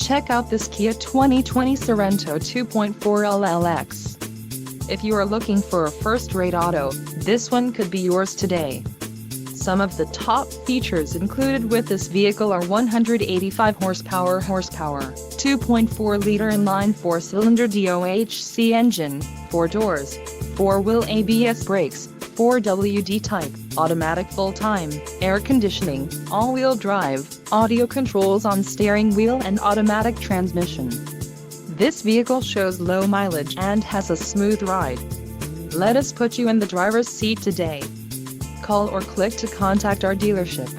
Check out this Kia 2020 Sorento 2.4 LLX. If you are looking for a first-rate auto, this one could be yours today. Some of the top features included with this vehicle are 185 horsepower, 2.4-liter inline 4-cylinder DOHC engine, 4 doors, 4-wheel ABS brakes, 4WD type, automatic full-time, air conditioning, all-wheel drive, audio controls on steering wheel and automatic transmission. This vehicle shows low mileage and has a smooth ride. Let us put you in the driver's seat today. Call or click to contact our dealership.